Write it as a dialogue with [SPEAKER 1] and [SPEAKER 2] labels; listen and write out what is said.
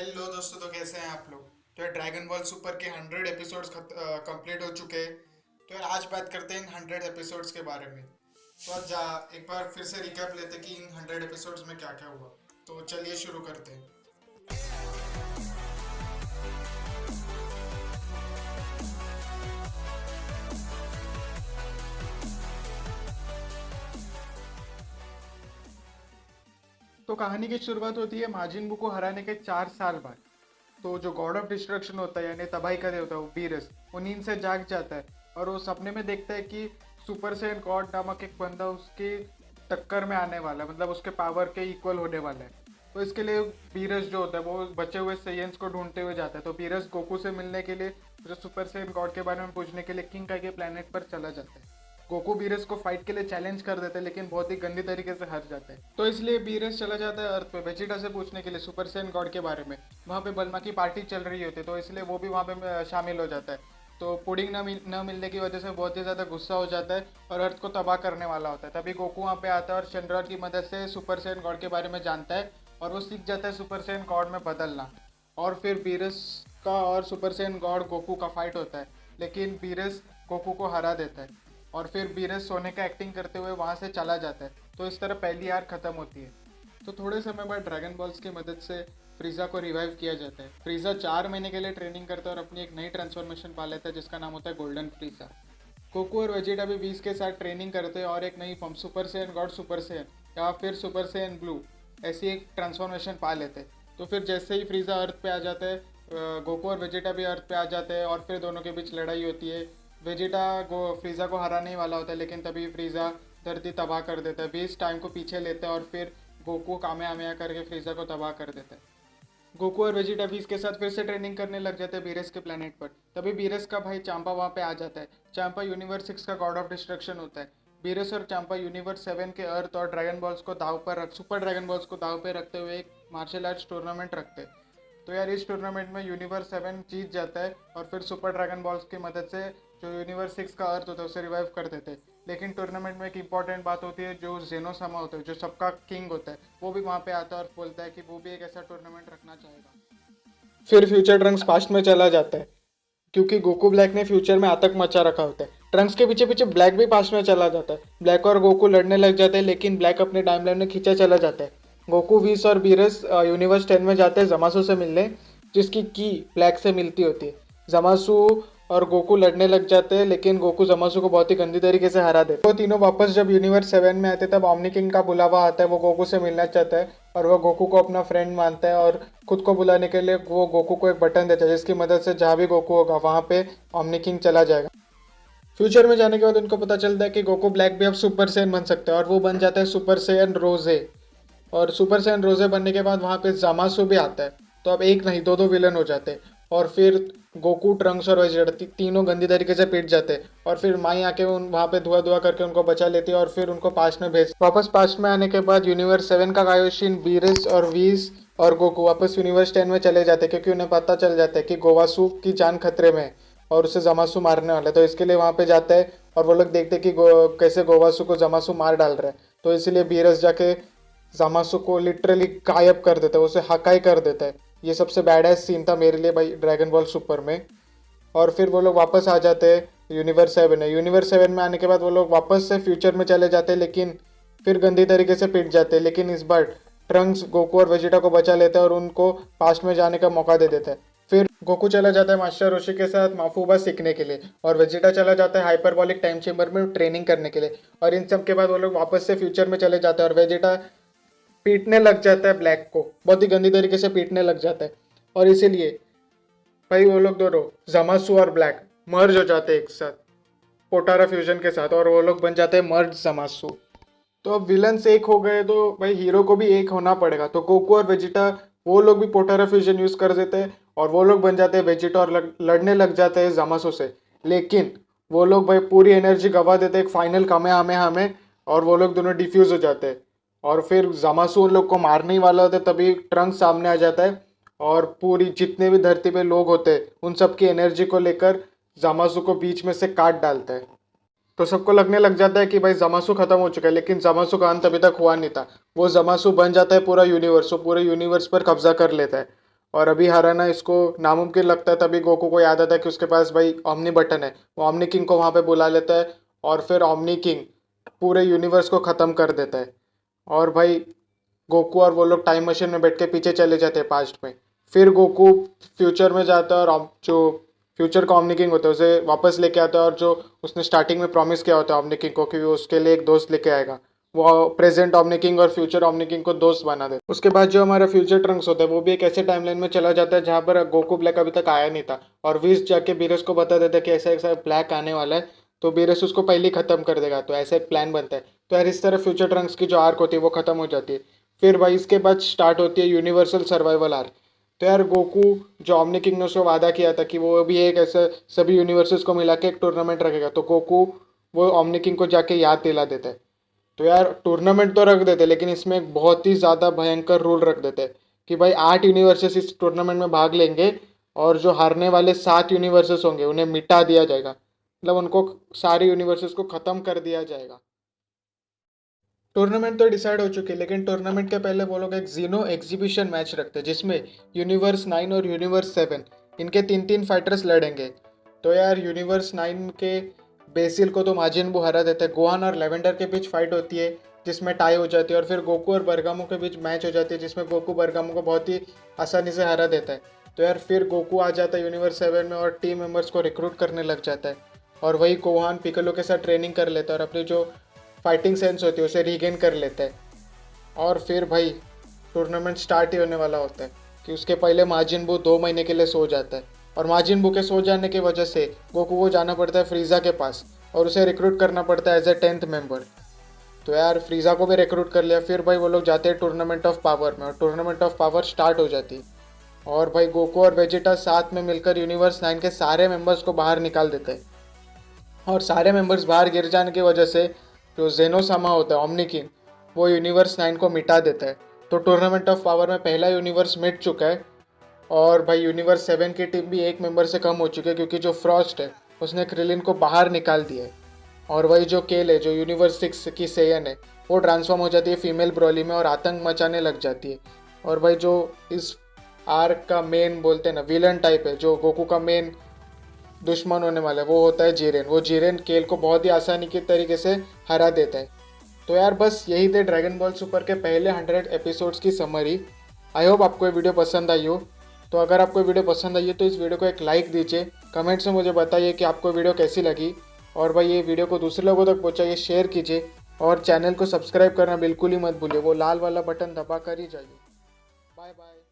[SPEAKER 1] Hello दोस्तों, तो कैसे हैं आप लोग। तो यार ड्रैगन बॉल सुपर के 100 एपिसोड्स कंप्लीट हो चुके हैं। तो यार आज बात करते हैं इन 100 एपिसोड्स के बारे में। तो आज एक बार फिर से रिकैप लेते हैं कि इन 100 एपिसोड्स में क्या क्या हुआ। तो चलिए शुरू करते हैं। तो कहानी की शुरुआत होती है माजिन बू को हराने के 4 साल बाद। तो जो गॉड ऑफ डिस्ट्रक्शन होता है यानी तबाही का देवता वो वीरस, वो नींद से जाग जाता है और वो सपने में देखता है कि सुपर सैयन गॉड नामक एक बंदा उसकी टक्कर में आने वाला है, मतलब उसके पावर के इक्वल होने वाला है। तो इसके लिए वीरस जो होता है वो बचे हुए सैयन्स को ढूंढते हुए जाता है। तो वीरस गोकू से मिलने के लिए, जो सुपर सैयन गॉड के बारे में पूछने के लिए किंग काई के प्लेनेट पर चला जाता है। गोकू बीरस को फाइट के लिए चैलेंज कर देते हैं लेकिन बहुत ही गंदी तरीके से हार जाते हैं। तो इसलिए बीरस चला जाता है अर्थ पे वेजिटा से पूछने के लिए सुपर सैयन गॉड के बारे में। वहाँ पे बल्मा की पार्टी चल रही होती है तो इसलिए वो भी वहाँ पे शामिल हो जाता है। तो पुडिंग न मिलने की वजह से बहुत ही ज़्यादा गुस्सा हो जाता है और अर्थ को तबाह करने वाला होता है। तभी गोकू वहाँ पे आता है और चंद्रर की मदद से सुपर सैयन गॉड के बारे में जानता है और वो सीख जाता है सुपर सैयन गॉड में बदलना। और फिर बीरस का और सुपर सैयन गॉड गोकू का फाइट होता है, लेकिन बीरस गोकू को हरा देता है और फिर बीरस सोने का एक्टिंग करते हुए वहाँ से चला जाता है। तो इस तरह पहली आर खत्म होती है। तो थोड़े समय बाद ड्रैगन बॉल्स की मदद से फ्रीज़ा को रिवाइव किया जाता है। फ्रीज़ा 4 महीने के लिए ट्रेनिंग करता है और अपनी एक नई ट्रांसफॉर्मेशन पा लेता है जिसका नाम होता है गोल्डन फ्रीज़ा। कोको और वेजिटा भी बीस के साथ ट्रेनिंग करते हैं और एक नई form super Saiyan God super Saiyan या फिर सुपर सैयन ब्लू ऐसी एक ट्रांसफॉर्मेशन पा लेते हैं। तो फिर जैसे ही फ्रीज़ा अर्थ पे आ जाता है, गोको और वेजिटा भी अर्थ पे आ जाते हैं और फिर दोनों के बीच लड़ाई होती है। वेजिटा फ्रीज़ा को हराने ही वाला होता है लेकिन तभी फ्रीज़ा धरती तबाह कर देता है। बीस टाइम को पीछे लेता है और फिर गोकू कामयाबियाँ करके फ्रीज़ा को तबाह कर देता है। गोकू और वेजिटा भी इसके साथ फिर से ट्रेनिंग करने लग जाते हैं बीरस के प्लेनेट पर। तभी बीरस का भाई चांपा वहाँ पे आ जाता है। चांपा यूनिवर्स 6 का गॉड ऑफ डिस्ट्रक्शन होता है। बीरस और चांपा यूनिवर्स 7 के अर्थ और ड्रैगन बॉल्स को दाव पर रख सुपर ड्रैगन बॉल्स को दाव पे रखते हुए एक मार्शल आर्ट्स टूर्नामेंट रखते हैं। तो यार इस टूर्नामेंट में यूनिवर्स 7 जीत जाता है और फिर सुपर ड्रैगन बॉल्स की मदद से जो यूनिवर्स 6 का अर्थ होता है उसे रिवाइव कर देते हैं। लेकिन टूर्नामेंट में एक इंपॉर्टेंट बात होती है, जो जेनो समा होता है जो सबका किंग होता है वो भी वहाँ पे आता है और बोलता है कि वो भी एक ऐसा टूर्नामेंट रखना चाहेगा। फिर फ्यूचर ट्रंक्स पास्ट में चला जाता है क्योंकि गोकू ब्लैक ने फ्यूचर में आतंक मचा रखा होता है। ट्रंक्स के पीछे पीछे ब्लैक भी पास्ट में चला जाता है। ब्लैक और गोकू लड़ने लग जाते हैं लेकिन ब्लैक अपने टाइमलाइन में खींचा चला जाता है। गोकू वीस और बीरस यूनिवर्स 10 में जाते हैं जमासू से मिलने, जिसकी की ब्लैक से मिलती होती है। जमासू और गोकू लड़ने लग जाते हैं लेकिन गोकू जमासू को बहुत ही गंदी तरीके से हरा देते हैं। वो तीनों वापस जब यूनिवर्स 7 में आते तब ओमनी किंग का बुलावा आता है। वो गोकू से मिलना चाहता है और वो गोकू को अपना फ्रेंड मानता है और खुद को बुलाने के लिए वो गोकू को एक बटन देता है जिसकी मदद से जहाँ भी गोकू होगा वहाँ पे ओमनी किंग चला जाएगा। फ्यूचर में जाने के बाद उनको पता चलता है कि गोकू ब्लैक भी अब सुपर सैयन बन सकता है और वो बन जाता है सुपर सैयन रोजे। और सुपर सैयन रोजे बनने के बाद वहाँ पे जामासु भी आता है। तो अब एक नहीं दो दो विलन हो जाते हैं और फिर गोकू ट्रंक्स और वेजिटा तीनों गंदी तरीके से पिट जाते हैं और फिर माई आके उन वहाँ पे धुआ धुआ करके उनको बचा लेती है और फिर उनको पास्ट में भेज वापस पास्ट में आने के बाद यूनिवर्स 7 का कायोशिन बीरस और वीस और गोकू वापस यूनिवर्स 10 में चले जाते हैं क्योंकि उन्हें पता चल जाता है कि गोवासू की जान खतरे में है और उसे जमासू मारने वाला है। तो इसके लिए वहाँ पे जाता है और वो लोग देखते हैं कि कैसे गोवासू को जमासू मार डाल रहा है। तो इसलिए बीरस जाके जामासु को लिटरली गायब कर देता है, उसे हकाई कर देता है। ये सबसे बैडेस्ट सीन था मेरे लिए भाई ड्रैगन बॉल सुपर में। और फिर वो लोग वापस आ जाते हैं यूनिवर्स 7 है। यूनिवर्स 7 में आने के बाद वो लोग वापस से फ्यूचर में चले जाते हैं लेकिन फिर गंदी तरीके से पिट जाते हैं। लेकिन इस बार ट्रंक्स गोकू और वेजिटा को बचा लेता है और उनको पास्ट में जाने का मौका दे देता है। फिर गोकू चला जाता है मास्टर रोशी के साथ माफूबा सीखने के लिए और वेजिटा चला जाता है हाइपरबॉलिक टाइम चेम्बर में ट्रेनिंग करने के लिए। और इन सब के बाद वो लोग वापस से फ्यूचर में चले जाते हैं और वेजिटा पीटने लग जाता है ब्लैक को, बहुत ही गंदी तरीके से पीटने लग जाता है। और इसीलिए भाई वो लोग दोनों जमासू और ब्लैक मर्ज हो जाते हैं एक साथ पोटारा फ्यूजन के साथ और वो लोग बन जाते हैं मर्ज जमासू। तो अब विलन्स एक हो गए तो भाई हीरो को भी एक होना पड़ेगा। तो गोकू और वेजिटा वो लोग भी पोटारा फ्यूजन यूज कर देते हैं और वो लोग बन जाते हैं वेजिटा और लड़ने लग जाते हैं जमासू से। लेकिन वो लोग भाई पूरी एनर्जी गवा देते हैं एक फाइनल कामेहामेहा में और वो लोग दोनों डिफ्यूज हो जाते हैं। और फिर जामासू उन लोग को मारने ही वाला होता है तभी ट्रंक सामने आ जाता है और पूरी जितने भी धरती पे लोग होते हैं उन सब की एनर्जी को लेकर जामासू को बीच में से काट डालता है। तो सबको लगने लग जाता है कि भाई जमासू खत्म हो चुका है, लेकिन जमासू का अंत अभी तक हुआ नहीं था। वो जमासू बन जाता है पूरा यूनिवर्स, वो पूरे यूनिवर्स पर कब्जा कर लेता है और अभी हराना इसको नामुमकिन लगता है, तभी गोकू को याद आता है कि उसके पास भाई ओमनी बटन है। वो ओमनी किंग को वहाँ पे बुला लेता है और फिर ओमनी किंग पूरे यूनिवर्स को ख़त्म कर देता है। और भाई गोकू और वो लोग टाइम मशीन में बैठ के पीछे चले जाते हैं पास्ट में। फिर गोकू फ्यूचर में जाता है और जो फ्यूचर का ओमनी किंग होता है उसे वापस लेके आता है, और जो उसने स्टार्टिंग में प्रॉमिस किया होता है ओमनी किंग को कि वो उसके लिए एक दोस्त लेके आएगा, वो प्रेजेंट ओमनी किंग और फ्यूचर ओमनी किंग को दोस्त बना दे। उसके बाद जो हमारा फ्यूचर ट्रंक्स होता है वो भी एक ऐसे टाइमलाइन में चला जाता है जहाँ पर गोकू ब्लैक अभी तक आया नहीं था, और विस जाके बीरस को बता देता है कि ऐसा ऐसा ब्लैक आने वाला है, तो बीरस उसको पहले ही खत्म कर देगा। तो ऐसा एक प्लान बनता है। तो यार इस तरह फ्यूचर ट्रंक्स की जो आर्क होती है वो खत्म हो जाती है। फिर भाई इसके बाद स्टार्ट होती है यूनिवर्सल सर्वाइवल आर्क। तो यार गोकू जो ओमनी किंग ने उसको वादा किया था कि वो भी एक ऐसा सभी यूनिवर्सेस को मिला के एक टूर्नामेंट रखेगा, तो गोकू वो ओमनी किंग को जाके याद दिला देता है। तो यार टूर्नामेंट तो रख देते लेकिन इसमें एक बहुत ही ज़्यादा भयंकर रूल रख देते हैं कि भाई 8 यूनिवर्सेस इस टूर्नामेंट में भाग लेंगे, और जो हारने वाले 7 यूनिवर्सेस होंगे उन्हें मिटा दिया जाएगा, मतलब उनको सारे यूनिवर्सेस को ख़त्म कर दिया जाएगा। टूर्नामेंट तो डिसाइड हो चुकी है, लेकिन टूर्नामेंट के पहले वो लोग एक जीनो एग्जीबिशन मैच रखते हैं जिसमें यूनिवर्स 9 और यूनिवर्स 7 इनके 3-3 फाइटर्स लड़ेंगे। तो यार यूनिवर्स 9 के बेसिल को तो माजिन बू हरा देते हैं। गोहान और लेवेंडर के बीच फाइट होती है जिसमें टाई हो जाती है, और फिर गोकू और बरगामो के बीच मैच हो जाती है जिसमें गोकू बरगामो को बहुत ही आसानी से हरा देता है। तो यार फिर गोकू आ जाता है यूनिवर्स 7 में और टीम मेंबर्स को रिक्रूट करने लग जाता है, और वही गोहान पिकलो के साथ ट्रेनिंग कर लेता है और अपनी जो फाइटिंग सेंस होती है उसे रीगेन कर लेता है। और फिर भाई टूर्नामेंट स्टार्ट ही होने वाला होता है कि उसके पहले माजिन बू 2 महीने के लिए सो जाता है, और माजिन बू के सो जाने की वजह से गोकू को जाना पड़ता है फ्रीज़ा के पास और उसे रिक्रूट करना पड़ता है एज ए 10th मेंबर। तो यार फ्रीज़ा को भी रिक्रूट कर लिया। फिर भाई वो लोग जाते हैं टूर्नामेंट ऑफ पावर में, और टूर्नामेंट ऑफ पावर स्टार्ट हो जाती है, और भाई गोकू और वेजिटा साथ में मिलकर यूनिवर्स 9 के सारे मेंबर्स को बाहर निकाल देते हैं, और सारे मेंबर्स बाहर गिर जाने की वजह से जो जेनोसामा होता है ओमनी किंग वो यूनिवर्स 9 को मिटा देता है। तो टूर्नामेंट ऑफ पावर में पहला यूनिवर्स मिट चुका है, और भाई यूनिवर्स 7 की टीम भी एक मेंबर से कम हो चुकी है क्योंकि जो फ्रॉस्ट है उसने क्रिलिन को बाहर निकाल दिया है। और वही जो केल है जो यूनिवर्स 6 की सेयन है वो ट्रांसफॉर्म हो जाती है फीमेल ब्रॉली में और आतंक मचाने लग जाती है। और भाई जो इस आर्क का मेन बोलते हैं ना विलन टाइप है, जो गोकू का मेन दुश्मन होने वाला है, वो होता है जीरेन। वो जीरेन केल को बहुत ही आसानी के तरीके से हरा देता है। तो यार बस यही थे ड्रैगन बॉल सुपर के पहले 100 एपिसोड्स की समरी। आई होप आपको ये वीडियो पसंद आई हो। तो अगर आपको वीडियो पसंद आई है तो इस वीडियो को एक लाइक दीजिए, कमेंट्स में मुझे बताइए कि आपको वीडियो कैसी लगी, और भाई ये वीडियो को दूसरे लोगों तक पहुँचाइए, शेयर कीजिए, और चैनल को सब्सक्राइब करना बिल्कुल ही मत भूलिए, वो लाल वाला बटन दबा कर ही जाइए। Bye bye.